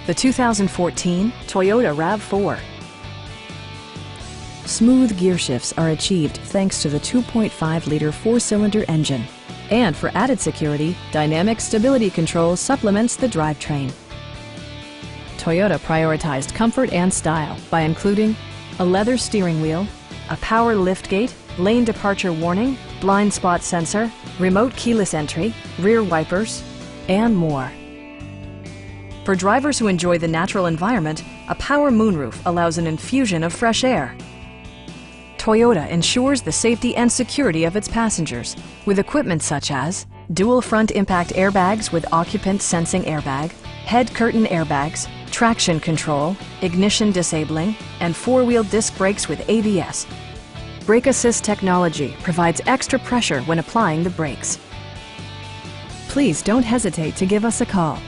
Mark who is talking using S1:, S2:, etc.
S1: the 2014 Toyota RAV4. Smooth gear shifts are achieved thanks to the 2.5-liter four-cylinder engine. And for added security, dynamic stability control supplements the drivetrain. Toyota prioritized comfort and style by including a leather steering wheel, a power liftgate, lane departure warning, blind spot sensor, remote keyless entry, rear wipers, and more. For drivers who enjoy the natural environment, a power moonroof allows an infusion of fresh air. Toyota ensures the safety and security of its passengers with equipment such as dual front impact airbags with occupant sensing airbag, head curtain airbags, traction control, ignition disabling, and four-wheel disc brakes with ABS. Brake Assist technology provides extra pressure when applying the brakes. Please don't hesitate to give us a call.